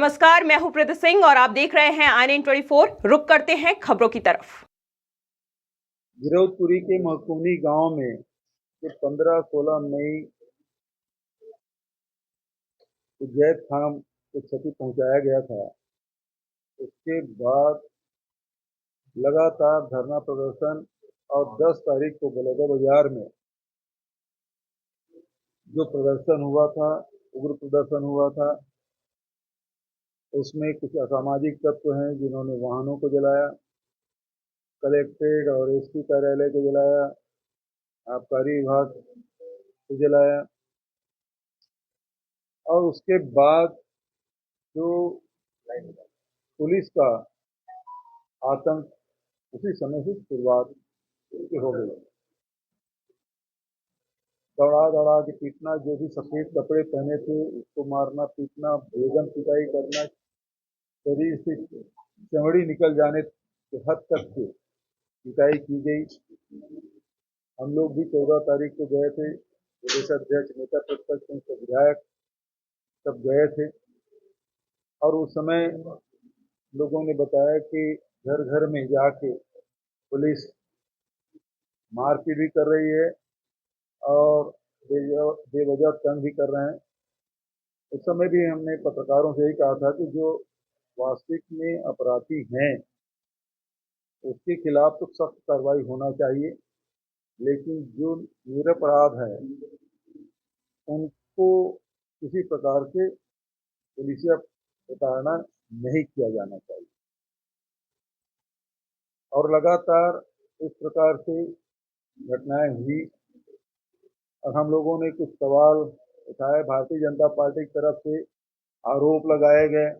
नमस्कार, मैं हूं प्रीति सिंह और आप देख रहे हैं INN 24। रुक करते हैं खबरों की तरफ। गिरौदपुरी के महकूमी गांव में जो 15-16 मई को जैद खान को क्षति पहुंचाया गया था, उसके बाद लगातार धरना प्रदर्शन और 10 तारीख को बलौदाबाजार में जो प्रदर्शन हुआ था, उग्र प्रदर्शन हुआ था, उसमें कुछ असामाजिक तत्व हैं जिन्होंने वाहनों को जलाया, कलेक्ट्रेट और एसपी कार्यालय को जलाया, आबकारी विभाग को जलाया। और उसके बाद जो पुलिस का आतंक उसी समय से शुरुआत हो गई। दौड़ा दौड़ा के पीटना, जो भी सफेद कपड़े पहने थे उसको मारना पीटना, बेदम पिटाई करना, शरीर से चमड़ी निकल जाने के हद तक की पिटाई की गई। हम लोग भी 14 तारीख को गए थे, प्रदेश अध्यक्ष, नेता प्रतिपक्ष, विधायक सब गए थे। और उस समय लोगों ने बताया कि घर घर में जाके पुलिस मारपीट भी कर रही है और बेवजह तंग भी कर रहे हैं। उस समय भी हमने पत्रकारों से ही कहा था कि जो वास्तविक में अपराधी हैं उसके खिलाफ तो सख्त कार्रवाई होना चाहिए, लेकिन जो निरपराध है उनको किसी प्रकार से पुलिसिया प्रताड़ना नहीं किया जाना चाहिए। और लगातार इस प्रकार से घटनाएं हुई और हम लोगों ने कुछ सवाल उठाए, भारतीय जनता पार्टी की तरफ से आरोप लगाए गए।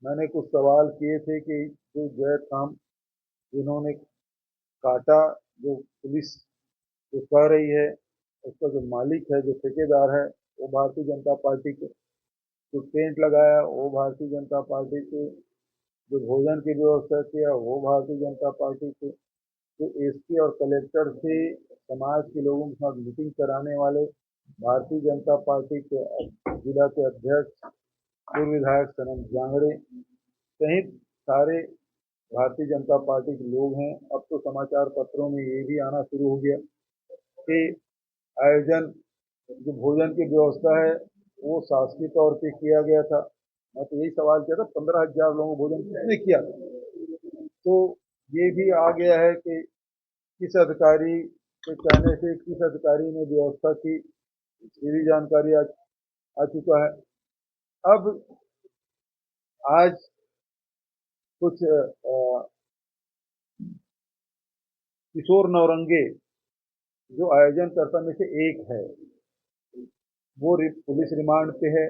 मैंने कुछ सवाल किए थे कि जो जैद खान जिन्होंने काटा, जो पुलिस जो कह रही है उसका जो मालिक है, जो ठेकेदार है, वो भारतीय जनता पार्टी के, जो टेंट लगाया वो भारतीय जनता पार्टी के, जो भोजन की व्यवस्था किया वो भारतीय जनता पार्टी के, जो एसपी और कलेक्टर से समाज के लोगों के साथ मीटिंग कराने वाले भारतीय जनता पार्टी के जिला के अध्यक्ष पूर्व विधायक सनम जांगड़े सहित सारे भारतीय जनता पार्टी के लोग हैं। अब तो समाचार पत्रों में ये भी आना शुरू हो गया कि आयोजन जो भोजन की व्यवस्था है वो शासकीय तौर पे किया गया था। मैं तो यही सवाल किया था, 15,000 लोगों को भोजन किसने किया? तो ये भी आ गया है कि किस अधिकारी के कहने से किस अधिकारी ने व्यवस्था की, ये भी जानकारी आ चुका है। अब आज कुछ किशोर नौरंगे जो आयोजनकर्ता में से एक है, वो पुलिस रिमांड पे है।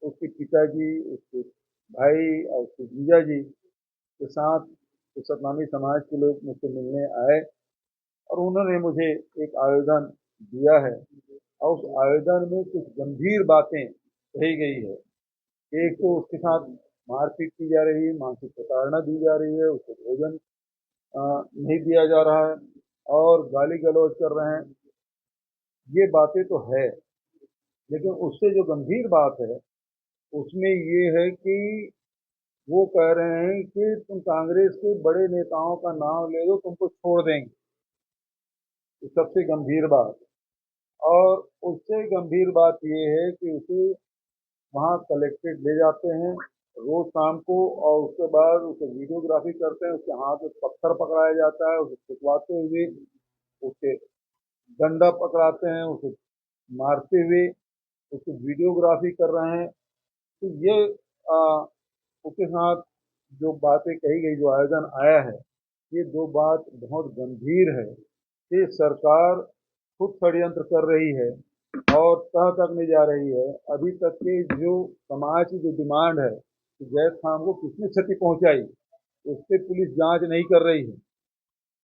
उसके पिताजी, उसके भाई और उसके जीजा जी के साथ कुछ सतनामी समाज के लोग मुझसे मिलने आए और उन्होंने मुझे एक आवेदन दिया है। और उस आवेदन में कुछ गंभीर बातें कही गई है। एक तो उसके साथ मारपीट की जा रही है, मानसिक प्रताड़ना दी जा रही है, उसको भोजन नहीं दिया जा रहा है और गाली गलौज कर रहे हैं। ये बातें तो है, लेकिन उससे जो गंभीर बात है उसमें ये है कि वो कह रहे हैं कि तुम कांग्रेस के बड़े नेताओं का नाम ले दो, तुमको छोड़ देंगे। ये सबसे गंभीर बात। और उससे गंभीर बात ये है कि उसे वहाँ कलेक्ट्रेट ले जाते हैं रोज शाम को और उसके बाद उसे वीडियोग्राफी करते हैं, उसके हाथ में पत्थर पकड़ाया जाता है, उसे छुपवाते हुए उसे डंडा पकड़ाते हैं, उसे मारते हुए उसकी वीडियोग्राफी कर रहे हैं। तो ये उसके साथ जो बातें कही गई, जो आयोजन आया है, ये दो बात बहुत गंभीर है कि सरकार खुद षड्यंत्र कर रही है और तह तक नहीं जा रही है। अभी तक के जो समाज की जो डिमांड है कि जैद खान को किसने क्षति पहुंचाई, उस पर पुलिस जांच नहीं कर रही है।